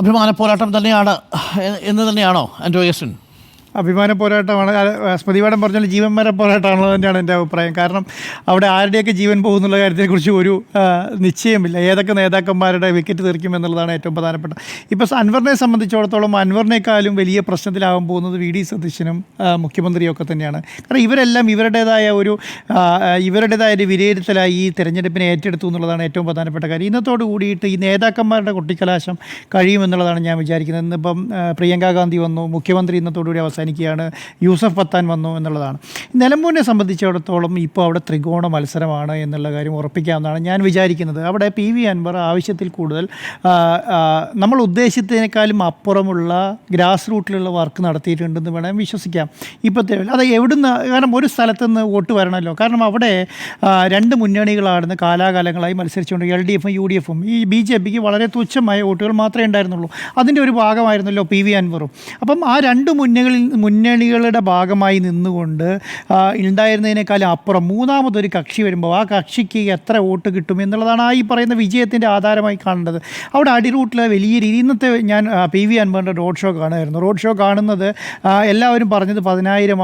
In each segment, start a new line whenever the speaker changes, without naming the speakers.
അഭിമാന പോരാട്ടം തന്നെയാണ് എന്ന് തന്നെയാണോ ആൻഡ്രൂ യെസ്റ്റൻ?
അഭിമാന പോരാട്ടമാണ്. സ്മൃതി മാഡം പറഞ്ഞാൽ ജീവൻ മര പോരാട്ടമാണെന്ന് തന്നെയാണ് എൻ്റെ അഭിപ്രായം. കാരണം അവിടെ ആരുടെയൊക്കെ ജീവൻ പോകുന്നുള്ള കാര്യത്തെക്കുറിച്ച് ഒരു നിശ്ചയമില്ല. ഏതൊക്കെ നേതാക്കന്മാരുടെ വിക്കറ്റ് തെറിക്കും എന്നുള്ളതാണ് ഏറ്റവും പ്രധാനപ്പെട്ട. ഇപ്പോൾ അൻവറിനെ സംബന്ധിച്ചിടത്തോളം അൻവറിനേക്കാളും വലിയ പ്രശ്നത്തിലാകാൻ പോകുന്നത് വി ഡി സതീശനും മുഖ്യമന്ത്രിയൊക്കെ തന്നെയാണ്. കാരണം ഇവരെല്ലാം ഇവരുടേതായ ഒരു വിലയിരുത്തലായി ഈ തെരഞ്ഞെടുപ്പിനെ ഏറ്റെടുത്തു എന്നുള്ളതാണ് ഏറ്റവും പ്രധാനപ്പെട്ട കാര്യം. ഇന്നത്തോട് കൂടിയിട്ട് ഈ നേതാക്കന്മാരുടെ കൊട്ടിക്കലാശം കഴിയുമെന്നുള്ളതാണ് ഞാൻ വിചാരിക്കുന്നത്. ഇന്നിപ്പം പ്രിയങ്ക ഗാന്ധി വന്നു, മുഖ്യമന്ത്രി ഇന്നത്തോടുകൂടി അവസാനിക്കുകയാണ്, യൂസഫ് പത്താൻ വന്നു എന്നുള്ളതാണ്. നിലമ്പൂരിനെ സംബന്ധിച്ചിടത്തോളം ഇപ്പോൾ അവിടെ ത്രികോണ മത്സരമാണ് എന്നുള്ള കാര്യം ഉറപ്പിക്കാവുന്നതാണ് ഞാൻ വിചാരിക്കുന്നത്. അവിടെ പി വി അൻവർ ആവശ്യത്തിൽ കൂടുതൽ നമ്മൾ ഉദ്ദേശിച്ചതിനേക്കാളും അപ്പുറമുള്ള ഗ്രാസ് റൂട്ടിലുള്ള വർക്ക് നടത്തിയിട്ടുണ്ടെന്ന് വേണം വിശ്വസിക്കാം. ഇപ്പോഴത്തെ അത് എവിടുന്ന്, കാരണം ഒരു സ്ഥലത്തുനിന്ന് വോട്ട് വരണമല്ലോ. കാരണം അവിടെ രണ്ട് മുന്നണികളാണ് കാലാകാലങ്ങളായി മത്സരിച്ചുകൊണ്ട് LDFും UDFും. ഈ BJPക്ക് വളരെ തുച്ഛമായ വോട്ടുകൾ മാത്രമേ ഉണ്ടായിരുന്നുള്ളൂ. അതിൻ്റെ ഒരു ഭാഗമായിരുന്നല്ലോ പി വി അൻവറും. അപ്പം ആ രണ്ട് മുന്നണികളുടെ ഭാഗമായി നിന്നുകൊണ്ട് ഉണ്ടായിരുന്നതിനേക്കാളും അപ്പുറം മൂന്നാമതൊരു കക്ഷി വരുമ്പോൾ ആ കക്ഷിക്ക് എത്ര വോട്ട് കിട്ടും എന്നുള്ളതാണ് ഈ പറയുന്ന വിജയത്തിൻ്റെ ആധാരമായി കാണേണ്ടത്. അവിടെ അടിറൂട്ടിൽ വലിയ രീതി ഇന്നത്തെ ഞാൻ പി വി അൻവറിൻ്റെ റോഡ് ഷോ കാണുമായിരുന്നു. റോഡ് ഷോ കാണുന്നത് എല്ലാവരും പറഞ്ഞത് 10,000,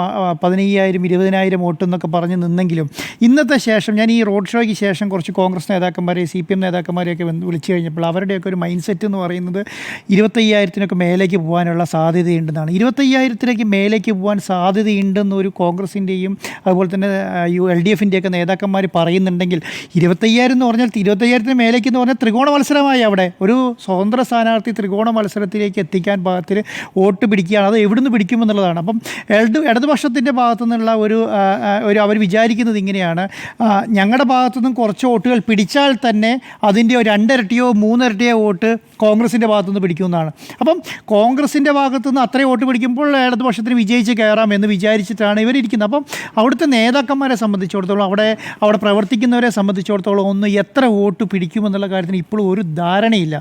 15,000, 20,000 വോട്ട് എന്നൊക്കെ പറഞ്ഞ് നിന്നെങ്കിലും ഇന്നത്തെ ശേഷം ഞാൻ ഈ റോഡ് ഷോയ്ക്ക് ശേഷം കുറച്ച് കോൺഗ്രസ് നേതാക്കന്മാരെ CPM നേതാക്കന്മാരെയൊക്കെ വിളിച്ചു കഴിഞ്ഞപ്പോൾ അവരുടെയൊക്കെ ഒരു മൈൻഡ് സെറ്റ് എന്ന് പറയുന്നത് 25,000 മേലേക്ക് പോകാനുള്ള സാധ്യതയുണ്ടെന്നാണ്. 25,000 മേലേക്ക് പോകാൻ സാധ്യതയുണ്ടെന്നൊരു കോൺഗ്രസിൻ്റെയും അതുപോലെ തന്നെ LDFിൻ്റെയൊക്കെ നേതാക്കന്മാർ പറയുന്നുണ്ടെങ്കിൽ 25,000 എന്ന് പറഞ്ഞാൽ 25,000 മേലേക്ക് എന്ന് പറഞ്ഞാൽ ത്രികോണ മത്സരമായി. അവിടെ ഒരു സ്വതന്ത്ര സ്ഥാനാർത്ഥി ത്രികോണ മത്സരത്തിലേക്ക് എത്തിക്കാൻ പാകത്തിൽ വോട്ട് പിടിക്കുകയാണ്. അത് എവിടുന്ന് പിടിക്കുമെന്നുള്ളതാണ്. അപ്പം ഇടതുപക്ഷത്തിൻ്റെ ഭാഗത്തു നിന്നുള്ള ഒരു അവർ വിചാരിക്കുന്നത് ഇങ്ങനെയാണ്, ഞങ്ങളുടെ ഭാഗത്തു നിന്നും കുറച്ച് വോട്ടുകൾ പിടിച്ചാൽ തന്നെ അതിൻ്റെ 2 ഇരട്ടിയോ 3 ഇരട്ടിയോ വോട്ട് കോൺഗ്രസിൻ്റെ ഭാഗത്തുനിന്ന് പിടിക്കുമെന്നാണ്. അപ്പം കോൺഗ്രസിൻ്റെ ഭാഗത്തുനിന്ന് അത്രയും വോട്ട് പിടിക്കുമ്പോൾ ഇടതുപക്ഷത്തിന് വിജയിച്ച് കയറാം എന്ന് വിചാരിച്ചിട്ടാണ് ഇവരിയ്ക്കുന്നത്. അപ്പം അവിടുത്തെ നേതാക്കന്മാരെ സംബന്ധിച്ചിടത്തോളം അവിടെ പ്രവർത്തിക്കുന്നവരെ സംബന്ധിച്ചിടത്തോളം ഒന്ന് എത്ര വോട്ട് പിടിക്കുമെന്നുള്ള കാര്യത്തിന് ഇപ്പോഴും ഒരു ധാരണയില്ല.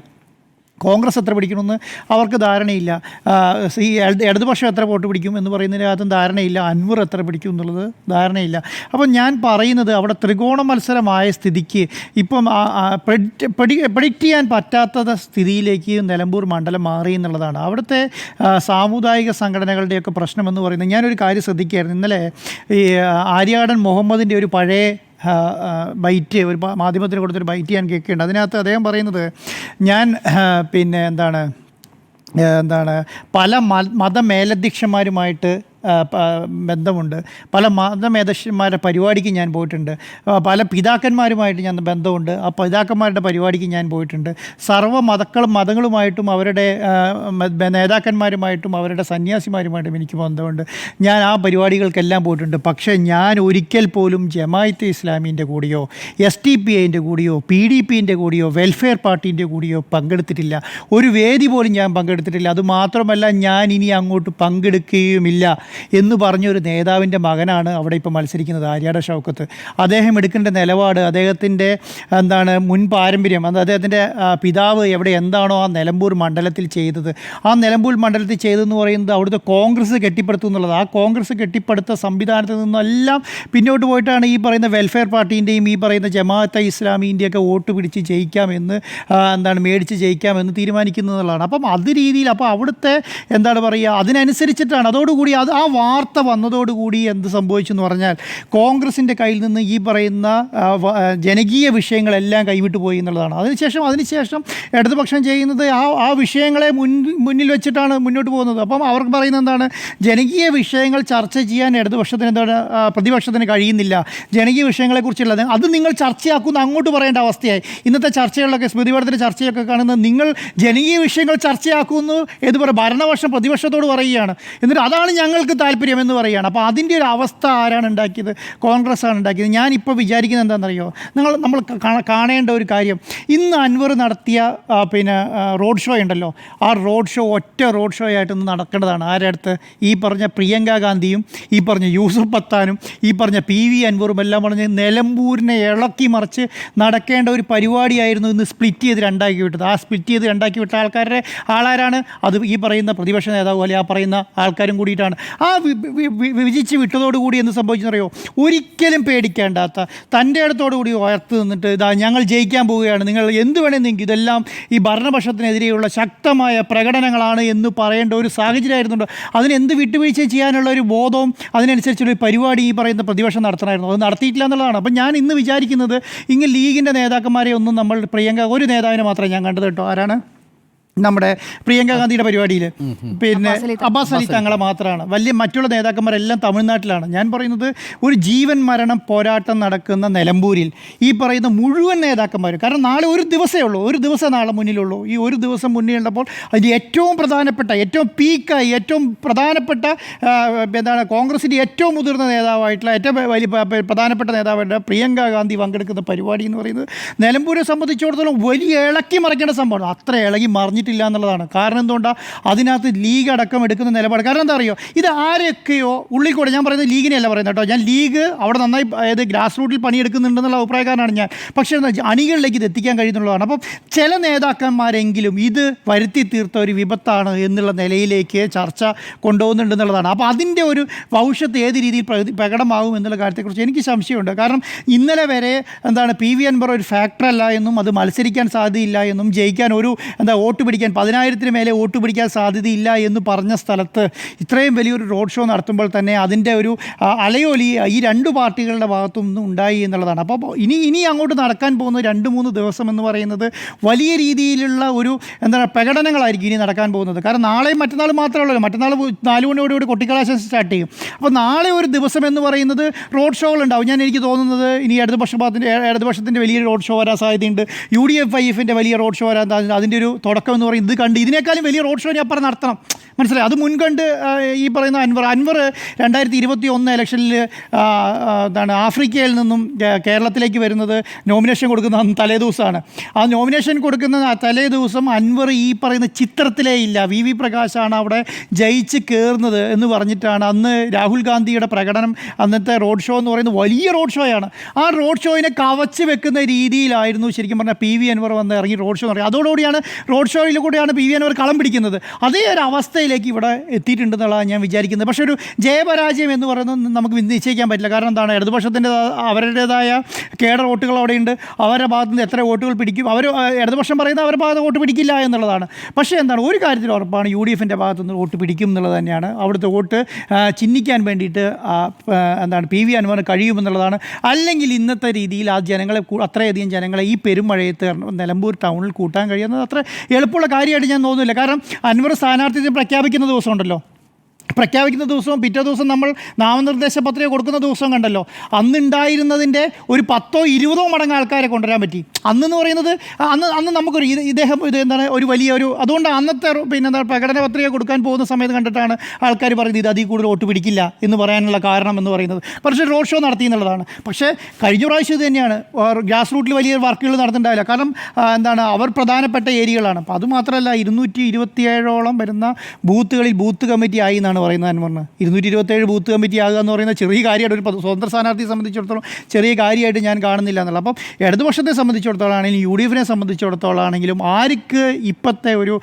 കോൺഗ്രസ് എത്ര പിടിക്കണമെന്ന് അവർക്ക് ധാരണയില്ല. ഈ ഇടതുപക്ഷം എത്ര വോട്ട് പിടിക്കും എന്ന് പറയുന്നതിനകത്തും ധാരണയില്ല. അൻവർ എത്ര പിടിക്കും എന്നുള്ളത് ധാരണയില്ല. അപ്പം ഞാൻ പറയുന്നത് അവിടെ ത്രികോണ മത്സരമായ സ്ഥിതിക്ക് ഇപ്പം പ്രെഡിക്റ്റ് ചെയ്യാൻ പറ്റാത്ത സ്ഥിതിയിലേക്ക് നിലമ്പൂർ മണ്ഡലം മാറി എന്നുള്ളതാണ്. അവിടുത്തെ സാമുദായിക സംഘടനകളുടെയൊക്കെ പ്രശ്നമെന്ന് പറയുന്നത്, ഞാനൊരു കാര്യം ശ്രദ്ധിക്കുകയായിരുന്നു. ഇന്നലെ ഈ ആര്യാടൻ മുഹമ്മദിൻ്റെ ഒരു പഴയ ബൈറ്റ്, ഒരു മാധ്യമത്തിന് കൊടുത്തൊരു ബൈറ്റ് ഞാൻ കേൾക്കുന്നുണ്ട്. അതിനകത്ത് അദ്ദേഹം പറയുന്നത്, ഞാൻ പല മതമേലധ്യക്ഷന്മാരുമായിട്ട് ബന്ധമുണ്ട്, പല മതമേധന്മാരുടെ പരിപാടിക്ക് ഞാൻ പോയിട്ടുണ്ട്, പല പിതാക്കന്മാരുമായിട്ട് ഞാൻ ബന്ധമുണ്ട്, ആ പിതാക്കന്മാരുടെ പരിപാടിക്ക് ഞാൻ പോയിട്ടുണ്ട്, സർവ്വ മതങ്ങളുമായിട്ടും അവരുടെ നേതാക്കന്മാരുമായിട്ടും അവരുടെ സന്യാസിമാരുമായിട്ടും എനിക്ക് ബന്ധമുണ്ട്, ഞാൻ ആ പരിപാടികൾക്കെല്ലാം പോയിട്ടുണ്ട്. പക്ഷേ ഞാൻ ഒരിക്കൽ പോലും ജമാഅത്തെ ഇസ്ലാമിൻ്റെ കൂടെയോ SDPIൻ്റെ കൂടെയോ PDPൻ്റെ കൂടെയോ വെൽഫെയർ പാർട്ടീൻ്റെ കൂടെയോ പങ്കെടുത്തിട്ടില്ല. ഒരു വേദി പോലും ഞാൻ പങ്കെടുത്തിട്ടില്ല. അതുമാത്രമല്ല, ഞാൻ ഇനി അങ്ങോട്ട് പങ്കെടുക്കുകയുമില്ല എന്ന് പറഞ്ഞൊരു നേതാവിൻ്റെ മകനാണ് അവിടെ ഇപ്പോൾ മത്സരിക്കുന്നത്, ആര്യാട ഷൗക്കത്ത്. അദ്ദേഹം എടുക്കേണ്ട നിലപാട്, അദ്ദേഹത്തിൻ്റെ മുൻ പാരമ്പര്യം, അദ്ദേഹത്തിൻ്റെ പിതാവ് എന്താണോ ആ നിലമ്പൂർ മണ്ഡലത്തിൽ ചെയ്തത്, ആ നിലമ്പൂർ മണ്ഡലത്തിൽ ചെയ്തതെന്ന് പറയുന്നത് അവിടുത്തെ കോൺഗ്രസ് കെട്ടിപ്പടുത്തു എന്നുള്ളത്. ആ കോൺഗ്രസ് കെട്ടിപ്പടുത്ത സംവിധാനത്തിൽ നിന്നെല്ലാം പിന്നോട്ട് പോയിട്ടാണ് ഈ പറയുന്ന വെൽഫെയർ പാർട്ടീൻ്റെയും ഈ പറയുന്ന ജമാഅത്തെ ഇസ്ലാമീൻ്റെയൊക്കെ വോട്ട് പിടിച്ച് ജയിക്കാമെന്ന് മേടിച്ച് ജയിക്കാമെന്ന് തീരുമാനിക്കുന്നതാണ്. അപ്പം അത് രീതിയിൽ അപ്പോൾ അവിടുത്തെ അതിനനുസരിച്ചിട്ടാണ്. അതോടുകൂടി ആ വാർത്ത വന്നതോടുകൂടി എന്ത് സംഭവിച്ചു എന്ന് പറഞ്ഞാൽ, കോൺഗ്രസിൻ്റെ കയ്യിൽ നിന്ന് ഈ പറയുന്ന ജനകീയ വിഷയങ്ങളെല്ലാം കൈവിട്ടു പോയി എന്നുള്ളതാണ്. അതിനുശേഷം ഇടതുപക്ഷം ചെയ്യുന്നത് ആ വിഷയങ്ങളെ മുന്നിൽ വെച്ചിട്ടാണ് മുന്നോട്ട് പോകുന്നത്. അപ്പം അവർക്ക് പറയുന്നത് എന്താണ്, ജനകീയ വിഷയങ്ങൾ ചർച്ച ചെയ്യാൻ പ്രതിപക്ഷത്തിന് കഴിയുന്നില്ല, ജനകീയ വിഷയങ്ങളെക്കുറിച്ചുള്ള അത് നിങ്ങൾ ചർച്ചയാക്കുന്ന അങ്ങോട്ട് പറയേണ്ട അവസ്ഥയായി. ഇന്നത്തെ ചർച്ചകളിലൊക്കെ സ്മൃതിപടത്തിൻ്റെ ചർച്ചയൊക്കെ കാണുന്നത്, നിങ്ങൾ ജനകീയ വിഷയങ്ങൾ ചർച്ചയാക്കുന്നു എന്ന് ഭരണപക്ഷം പ്രതിപക്ഷത്തോട് പറയുകയാണ്. എന്നിട്ട് അതാണ് ഞങ്ങൾക്ക് താല്പര്യം എന്ന് പറയുകയാണ്. അപ്പോൾ അതിൻ്റെ ഒരു അവസ്ഥ ആരാണ് ഉണ്ടാക്കിയത്? കോൺഗ്രസ്സാണ് ഉണ്ടാക്കിയത്. ഞാനിപ്പോൾ വിചാരിക്കുന്നത് എന്താണെന്നറിയോ, നമ്മൾ കാണേണ്ട ഒരു കാര്യം, ഇന്ന് അൻവർ നടത്തിയ റോഡ് ഷോ ഉണ്ടല്ലോ, ആ റോഡ് ഷോ ഒറ്റ റോഡ് ഷോ ആയിട്ടൊന്ന് നടക്കേണ്ടതാണ്. ആരുടെ അടുത്ത്? ഈ പറഞ്ഞ പ്രിയങ്ക ഗാന്ധിയും ഈ പറഞ്ഞ യൂസഫ് പത്താനും ഈ പറഞ്ഞ PV അൻവറും എല്ലാം പറഞ്ഞ് നിലമ്പൂരിനെ ഇളക്കി മറിച്ച് നടക്കേണ്ട ഒരു പരിപാടിയായിരുന്നു ഇന്ന് സ്പ്ലിറ്റ് ചെയ്ത് രണ്ടാക്കി വിട്ടത്. ആ സ്പ്ലിറ്റ് ചെയ്ത് രണ്ടാക്കി വിട്ട ആൾക്കാരുടെ ആളാരാണ്? അത് ഈ പറയുന്ന പ്രതിപക്ഷ നേതാവ് പോലെ ആ പറയുന്ന ആൾക്കാരും കൂടിയിട്ടാണ്. ആ വിഭജിച്ച് വിട്ടതോടുകൂടി എന്ത് സംഭവിച്ചെന്നറിയോ, ഒരിക്കലും പേടിക്കേണ്ടാത്ത തൻ്റെ അടുത്തോടുകൂടി ഉയർത്ത് നിന്നിട്ട് ഇതാ ഞങ്ങൾ ജയിക്കാൻ പോവുകയാണ്, നിങ്ങൾ എന്ത് വേണമെങ്കിൽ നിങ്ങൾക്ക് ഇതെല്ലാം ഈ ഭരണപക്ഷത്തിനെതിരെയുള്ള ശക്തമായ പ്രകടനങ്ങളാണ് എന്ന് പറയേണ്ട ഒരു സാഹചര്യമായിരുന്നുണ്ട്. അതിനെന്ത് വിട്ടുവീഴ്ച ചെയ്യാനുള്ള ഒരു ബോധവും അതിനനുസരിച്ചുള്ള പരിപാടി ഈ പറയുന്ന പ്രതിപക്ഷം നടത്തണമായിരുന്നു. അത് നടത്തിയിട്ടില്ല എന്നുള്ളതാണ്. അപ്പം ഞാൻ ഇന്ന് വിചാരിക്കുന്നത് ഇങ്ങനെ ലീഗിൻ്റെ നേതാക്കന്മാരെ ഒന്നും നമ്മൾ പ്രിയങ്ക ഒരു നേതാവിനെ മാത്രമേ ഞാൻ കണ്ടത് കേട്ടോ. ആരാണ്? നമ്മുടെ പ്രിയങ്ക ഗാന്ധിയുടെ പരിപാടിയിൽ പിന്നെ അബ്ബാസ് അലി തങ്ങളെ മാത്രമാണ്. വലിയ മറ്റുള്ള നേതാക്കന്മാരെല്ലാം തമിഴ്നാട്ടിലാണ്. ഞാൻ പറയുന്നത് ഒരു ജീവൻ മരണം പോരാട്ടം നടക്കുന്ന നിലമ്പൂരിൽ ഈ പറയുന്ന മുഴുവൻ നേതാക്കന്മാരും, കാരണം നാളെ ഒരു ദിവസമേ ഉള്ളൂ, ഒരു ദിവസം നാളെ മുന്നിലുള്ളൂ. ഈ ഒരു ദിവസം മുന്നിൽ ഉള്ളപ്പോൾ അതിൽ ഏറ്റവും പ്രധാനപ്പെട്ട, ഏറ്റവും പീക്കായി, ഏറ്റവും പ്രധാനപ്പെട്ട എന്താണ് കോൺഗ്രസിൻ്റെ ഏറ്റവും മുതിർന്ന നേതാവായിട്ടുള്ള, ഏറ്റവും വലിയ പ്രധാനപ്പെട്ട നേതാവായിട്ട് പ്രിയങ്ക ഗാന്ധി പങ്കെടുക്കുന്ന പരിപാടി എന്ന് പറയുന്നത് നിലമ്പൂരെ സംബന്ധിച്ചിടത്തോളം വലിയ ഇളക്കി മറിക്കേണ്ട സംഭവമാണ്. അത്ര ഇളകി മറിഞ്ഞിട്ടില്ല എന്നുള്ളതാണ്. കാരണം എന്തുകൊണ്ടാണ്? അതിനകത്ത് ലീഗ് അടക്കം എടുക്കുന്ന നിലപാട്. കാരണം എന്താ അറിയോ, ഇത് ആരൊക്കെയോ ഉള്ളിൽ കൂടെ, ഞാൻ പറയുന്നത് ലീഗിനെയല്ല പറയുന്നത് കേട്ടോ, ഞാൻ ലീഗ് അവിടെ നന്നായി അതായത് ഗ്രാസ് റൂട്ടിൽ പണിയെടുക്കുന്നുണ്ടെന്നുള്ള അഭിപ്രായക്കാരനാണ് ഞാൻ. പക്ഷേ അണികളിലേക്ക് ഇത് എത്തിക്കാൻ കഴിയുന്നുള്ളതാണ്. അപ്പം ചില നേതാക്കന്മാരെങ്കിലും ഇത് വരുത്തി തീർത്ത ഒരു വിപത്താണ് എന്നുള്ള നിലയിലേക്ക് ചർച്ച കൊണ്ടുപോകുന്നുണ്ടെന്നുള്ളതാണ്. അപ്പോൾ അതിൻ്റെ ഒരു ഭവിഷ്യത്ത് ഏത് രീതിയിൽ പ്രകടമാകും എന്നുള്ള കാര്യത്തെക്കുറിച്ച് എനിക്ക് സംശയമുണ്ട്. കാരണം ഇന്നലെ വരെ എന്താണ് PV അൻവർ ഒരു ഫാക്ടറല്ല എന്നും അത് മത്സരിക്കാൻ സാധ്യതയില്ല എന്നും ജയിക്കാൻ ഒരു വോട്ട് പിടിക്കാൻ 10,000-ന് മേലെ വോട്ട് പിടിക്കാൻ സാധ്യതയില്ല എന്ന് പറഞ്ഞ സ്ഥലത്ത് ഇത്രയും വലിയൊരു റോഡ് ഷോ നടത്തുമ്പോൾ തന്നെ അതിൻ്റെ ഒരു അലയൊലി ഈ രണ്ട് പാർട്ടികളുടെ ഭാഗത്തു നിന്നും ഉണ്ടായി എന്നുള്ളതാണ്. അപ്പോൾ ഇനി അങ്ങോട്ട് നടക്കാൻ പോകുന്ന 2-3 ദിവസം എന്ന് പറയുന്നത് വലിയ രീതിയിലുള്ള ഒരു എന്താണ് പ്രകടനങ്ങളായിരിക്കും ഇനി നടക്കാൻ പോകുന്നത്. കാരണം നാളെയും മറ്റന്നാൾ മാത്രമേ ഉള്ളൂ. മറ്റന്നാൾ 4 മണിയോടുകൂടി കൊട്ടിക്കലാശം സ്റ്റാർട്ട് ചെയ്യും. അപ്പോൾ നാളെ ഒരു ദിവസം എന്ന് പറയുന്നത് റോഡ് ഷോകളുണ്ടാവും. എനിക്ക് തോന്നുന്നത് ഇനി ഇടതുപക്ഷത്തിൻ്റെ വലിയൊരു റോഡ് ഷോ വരാൻ സാധ്യതയുണ്ട്. UDF-IF-ൻ്റെ വലിയ റോഡ് ഷോ വരാൻ, അതിൻ്റെ ഒരു തുടക്കം എന്ന് പറയുന്നത് ഇത് കണ്ട് ഇതിനേക്കാളും വലിയ റോഡ് ഷോ ഇനി അപ്പുറം നടത്തണം. മനസ്സിലായി? അത് മുൻകണ്ട് ഈ പറയുന്ന അൻവർ 2021 ഇലക്ഷനിൽ എന്താണ് ആഫ്രിക്കയിൽ നിന്നും കേരളത്തിലേക്ക് വരുന്നത് നോമിനേഷൻ കൊടുക്കുന്ന തലേദിവസമാണ്. ആ നോമിനേഷൻ കൊടുക്കുന്ന തലേ ദിവസം അൻവർ ഈ പറയുന്ന ചിത്രത്തിലേ ഇല്ല. VV പ്രകാശാണ് അവിടെ ജയിച്ച് കയറുന്നത് എന്ന് പറഞ്ഞിട്ടാണ് അന്ന് രാഹുൽ ഗാന്ധിയുടെ പ്രകടനം. അന്നത്തെ റോഡ് ഷോ എന്ന് പറയുന്നത് വലിയ റോഡ് ഷോയാണ്. ആ റോഡ് ഷോയിനെ കവച്ച് വെക്കുന്ന രീതിയിലായിരുന്നു ശരിക്കും പറഞ്ഞാൽ PV അൻവർ വന്ന് ഇറങ്ങി റോഡ് ഷോ എന്ന് പറയുന്നത്. അതോടുകൂടിയാണ് റോഡ് ഷോയിൽ കൂടെയാണ് PV അൻവർ കളം പിടിക്കുന്നത്. അതേ ഒരു അവസ്ഥയിലേക്ക് ഇവിടെ എത്തിയിട്ടുണ്ടെന്നുള്ളതാണ് ഞാൻ വിചാരിക്കുന്നത്. പക്ഷേ ഒരു ജയപരാജയം എന്ന് പറയുന്നത് നമുക്ക് നിശ്ചയിക്കാൻ പറ്റില്ല. കാരണം എന്താണ്, ഇടതുപക്ഷത്തിൻ്റെ അവരുടേതായ കേഡർ വോട്ടുകൾ അവിടെയുണ്ട്. അവരുടെ ഭാഗത്ത് നിന്ന് എത്ര വോട്ടുകൾ പിടിക്കും, അവർ ഇടതുപക്ഷം പറയുന്നത് അവരുടെ ഭാഗത്ത് വോട്ട് പിടിക്കില്ല എന്നുള്ളതാണ്. പക്ഷേ എന്താണ്, ഒരു കാര്യത്തിൽ ഉറപ്പാണ്, UDF-ൻ്റെ ഭാഗത്തു നിന്ന് വോട്ട് പിടിക്കും എന്നുള്ളത് തന്നെയാണ്. അവിടുത്തെ വോട്ട് ചിഹ്നിക്കാൻ വേണ്ടിയിട്ട് എന്താണ് PV അൻവറിന് കഴിയുമെന്നുള്ളതാണ്. അല്ലെങ്കിൽ ഇന്നത്തെ രീതിയിൽ ആ ജനങ്ങളെ, അത്രയധികം ജനങ്ങളെ ഈ പെരുമഴയത്ത് നിലമ്പൂർ ടൗണിൽ കൂട്ടാൻ കഴിയുന്നത് അത്ര എളുപ്പമുള്ള കാര്യമായിട്ട് ഞാൻ തോന്നുന്നില്ല. കാരണം അൻവർ സ്ഥാനാർത്ഥിത്വം പ്രഖ്യാപിക്കുന്ന ദിവസമുണ്ടല്ലോ, പ്രഖ്യാപിക്കുന്ന ദിവസവും പിറ്റേ ദിവസം നമ്മൾ നാമനിർദ്ദേശ പത്രിക കൊടുക്കുന്ന ദിവസവും കണ്ടല്ലോ, അന്നുണ്ടായിരുന്നതിൻ്റെ ഒരു 10-20 മടങ്ങ് ആൾക്കാരെ കൊണ്ടുവരാൻ പറ്റി. അന്നെന്ന് പറയുന്നത് അന്ന് നമുക്കൊരു ഇദ്ദേഹം എന്താണ് ഒരു വലിയൊരു, അതുകൊണ്ട് അന്നത്തെ എന്താ പ്രകടന പത്രിക കൊടുക്കാൻ പോകുന്ന സമയത്ത് കണ്ടിട്ടാണ് ആൾക്കാർ പറയുന്നത് ഇത് അതിൽ കൂടുതൽ വോട്ട് പിടിക്കില്ല എന്ന് പറയാനുള്ള കാരണം എന്ന് പറയുന്നത്. പക്ഷേ റോഡ് ഷോ നടത്തി എന്നുള്ളതാണ്. പക്ഷേ കഴിഞ്ഞ പ്രാവശ്യം ഇത് തന്നെയാണ്, ഗ്രാസ് റൂട്ടിൽ വലിയ വർക്കുകൾ നടന്നിട്ടുണ്ടാവില്ല. കാരണം എന്താണ്, അവർ പ്രധാനപ്പെട്ട ഏരിയകളാണ്. അപ്പോൾ അതുമാത്രമല്ല 227ഓളം വരുന്ന ബൂത്തുകളിൽ ബൂത്ത് കമ്മിറ്റി ആയി എന്നാണ് പറയുന്നത് അൻവറിന്. 227 ബൂത്ത് കമ്മിറ്റി ആകുക എന്ന് പറയുന്നത് ചെറിയ കാര്യമായിട്ട്, ഒരു സ്വതന്ത്ര സ്ഥാനാർത്ഥിയെ സംബന്ധിച്ചിടത്തോളം ചെറിയ കാര്യമായിട്ട് ഞാൻ കാണുന്നില്ല എന്നുള്ള. അപ്പം ഇടതുപക്ഷത്തെ സംബന്ധിച്ചിടത്തോളം ആണെങ്കിലും UDF-നെ സംബന്ധിച്ചിടത്തോളം ആണെങ്കിലും ആർക്ക് ഇപ്പോഴത്തെ ഒരു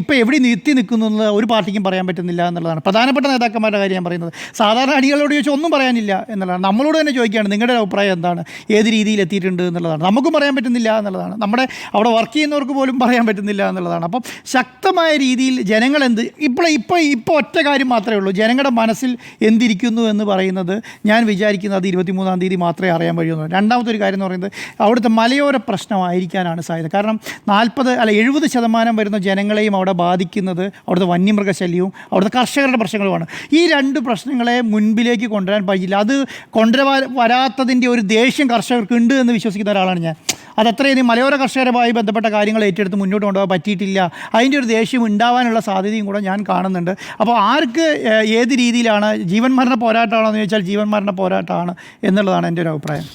ഇപ്പോൾ എവിടെ നിർത്തി നിൽക്കുന്നു എന്നുള്ളത് ഒരു പാർട്ടിക്കും പറയാൻ പറ്റുന്നില്ല എന്നുള്ളതാണ്. പ്രധാനപ്പെട്ട നേതാക്കന്മാരുടെ കാര്യം ഞാൻ പറയുന്നത്. സാധാരണ അണികളോട് ചോദിച്ചാൽ ഒന്നും പറയാനില്ല എന്നുള്ളതാണ്. നമ്മളോട് തന്നെ ചോദിക്കുകയാണ് നിങ്ങളുടെ അഭിപ്രായം എന്താണ്, ഏത് രീതിയിൽ എത്തിയിട്ടുണ്ട് എന്നുള്ളതാണ്. നമുക്കും പറയാൻ പറ്റുന്നില്ല എന്നുള്ളതാണ്. നമ്മുടെ അവിടെ വർക്ക് ചെയ്യുന്നവർക്ക് പോലും പറയാൻ പറ്റുന്നില്ല എന്നുള്ളതാണ്. അപ്പം ശക്തമായ രീതിയിൽ ജനങ്ങൾ ഇപ്പോൾ ഒറ്റ കാര്യം മാത്രമേ ഉള്ളൂ, ജനങ്ങളുടെ മനസ്സിൽ എന്തിരിക്കുന്നു എന്ന് പറയുന്നത് ഞാൻ വിചാരിക്കുന്നത് 23-ാം തീയതി മാത്രമേ അറിയാൻ കഴിയുള്ളൂ. രണ്ടാമത്തെ ഒരു കാര്യം എന്ന് പറയുന്നത് അവിടുത്തെ മലയോര പ്രശ്നമായിരിക്കാനാണ് സാധ്യത. കാരണം 70% വരുന്ന ജനങ്ങളെയും അവിടെ ബാധിക്കുന്നത് അവിടുത്തെ വന്യമൃഗശല്യവും അവിടുത്തെ കർഷകരുടെ പ്രശ്നങ്ങളുമാണ്. ഈ രണ്ട് പ്രശ്നങ്ങളെ മുൻപിലേക്ക് കൊണ്ടുവരാൻ പറ്റില്ല. അത് വരാത്തതിൻ്റെ ഒരു ദേഷ്യം കർഷകർക്കുണ്ട് എന്ന് വിശ്വസിക്കുന്ന ഒരാളാണ് ഞാൻ. അതത്രയും മലയോര കർഷകരുമായി ബന്ധപ്പെട്ട കാര്യങ്ങൾ ഏറ്റെടുത്ത് മുന്നോട്ട് കൊണ്ടുപോകാൻ പറ്റിയിട്ടില്ല. അതിൻ്റെ ഒരു ദേഷ്യം ഉണ്ടാവാനുള്ള സാധ്യതയും കൂടെ ഞാൻ കാണുന്നുണ്ട്. അപ്പോൾ ആർക്ക് ഏത് രീതിയിലാണ്, ജീവൻ മരണ പോരാട്ടമാണോ എന്ന് ചോദിച്ചാൽ ജീവൻ മരണ പോരാട്ടമാണ് എന്നുള്ളതാണ് എൻ്റെ ഒരു അഭിപ്രായം.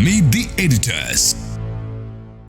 Meet the editors.